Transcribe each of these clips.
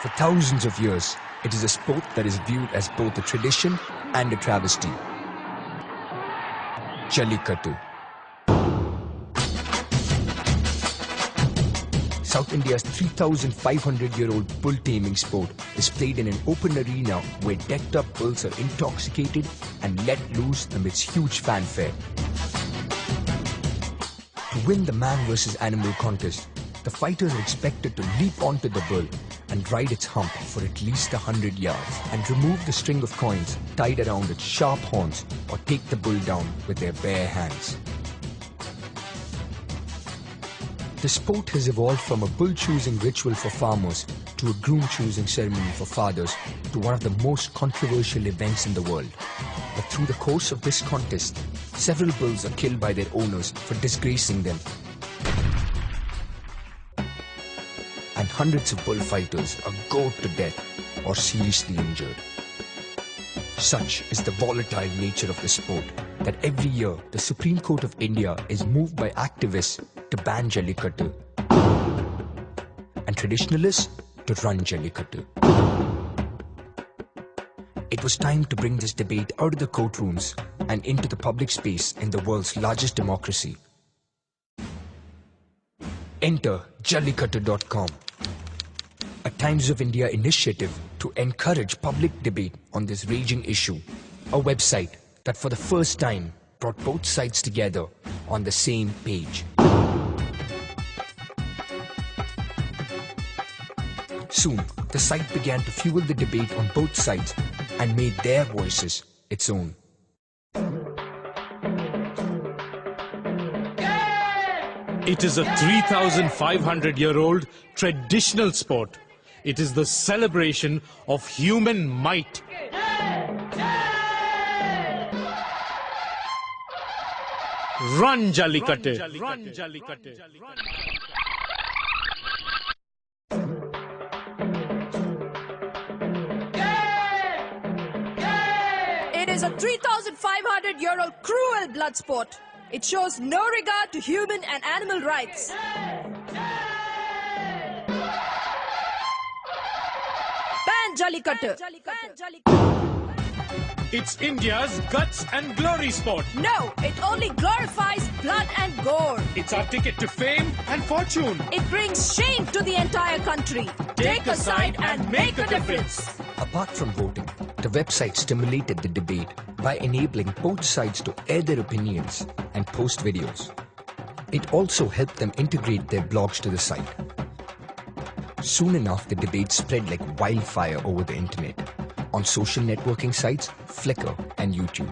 For thousands of years, it is a sport that is viewed as both a tradition and a travesty. Jallikattu. South India's 3,500-year-old bull taming sport is played in an open arena where decked-up bulls are intoxicated and let loose amidst huge fanfare. To win the man versus animal contest, the fighters are expected to leap onto the bull and ride its hump for at least 100 yards and remove the string of coins tied around its sharp horns or take the bull down with their bare hands. The sport has evolved from a bull choosing ritual for farmers to a groom choosing ceremony for fathers to one of the most controversial events in the world. But through the course of this contest, several bulls are killed by their owners for disgracing them. And hundreds of bullfighters are gored to death or seriously injured. Such is the volatile nature of the sport that every year the Supreme Court of India is moved by activists to ban Jallikattu and traditionalists to run Jallikattu. It was time to bring this debate out of the courtrooms and into the public space in the world's largest democracy. Enter Jallikattu.com, a Times of India initiative to encourage public debate on this raging issue, a website that for the first time brought both sides together on the same page. Soon, the site began to fuel the debate on both sides and made their voices its own. It is a 3,500-year-old traditional sport. It is the celebration of human might. Run Jallikattu! Run Jallikattu! It is a 3,500-year-old cruel blood sport. It shows no regard to human and animal rights. Ban Jallikattu. It's India's guts and glory sport. No, it only glorifies blood and gore. It's our ticket to fame and fortune. It brings shame to the entire country. Take a side and make a difference. Apart from voting, the website stimulated the debate by enabling both sides to air their opinions and post videos. It also helped them integrate their blogs to the site. Soon enough, the debate spread like wildfire over the internet, on social networking sites, Flickr and YouTube.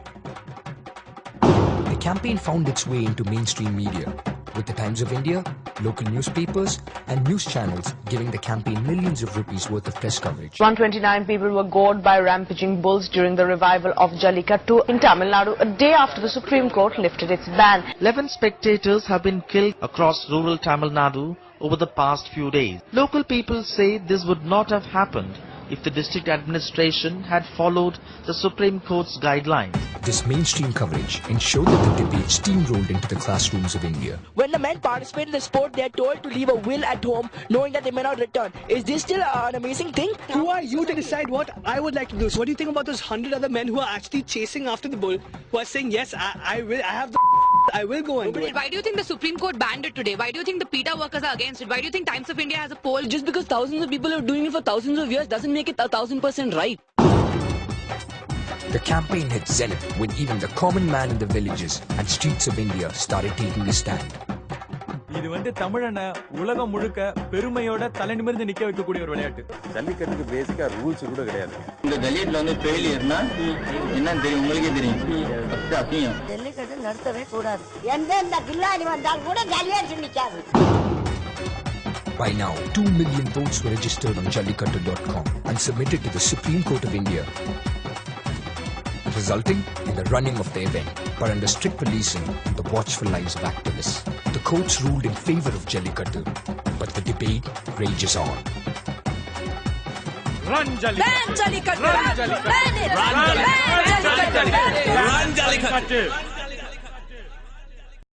The campaign found its way into mainstream media, with the Times of India, local newspapers and news channels giving the campaign millions of rupees worth of press coverage. 129 people were gored by rampaging bulls during the revival of Jallikattu in Tamil Nadu, a day after the Supreme Court lifted its ban. 11 spectators have been killed across rural Tamil Nadu over the past few days. Local people say this would not have happened if the district administration had followed the Supreme Court's guidelines. This mainstream coverage ensured that the debate steamrolled into the classrooms of India. When the men participate in the sport, they are told to leave a will at home, knowing that they may not return. Is this still an amazing thing? Who are you to decide what I would like to do? So what do you think about those 100 other men who are actually chasing after the bull, who are saying, yes, I will go and do it? Why do you think the Supreme Court banned it today? Why do you think the PETA workers are against it? Why do you think Times of India has a poll? Just because thousands of people are doing it for thousands of years doesn't make it 1,000% right. The campaign hit zenith when even the common man in the villages and streets of India started taking a stand. இது வந்து தமிழன உலகம் முழுக்க பெருமையோட தலைநிமிர்ந்து நிக்க வைக்கக்கூடிய ஒரு விளையாட்டு. ஜல்லிக்கட்டுக்கு பேசிக்கா ரூல்ஸ் கூட கிடையாது. இந்த ஜல்லிக்கட்டுல வந்து ஃபெயிலியர்னா என்னன்னு தெரியும், உங்களுக்கே தெரியும். அசிங்கம். ஜல்லிக்கட்டு நடத்தவே கூடாது. எந்த கில்லாடி வந்தால் கூட ஜல்லிக்கட்டு நிக்காது. By now, 2 million votes were registered on Jallikattu.com and submitted to the Supreme Court of India, resulting in the running of the event, but under strict policing and the watchful eyes of activists. The courts ruled in favor of Jallikattu, but the debate rages on. Run Jallikattu! Ban Jallikattu! Run Jallikattu! Ban it! Run Jallikattu! Ban Jallikattu! Run Jallikattu!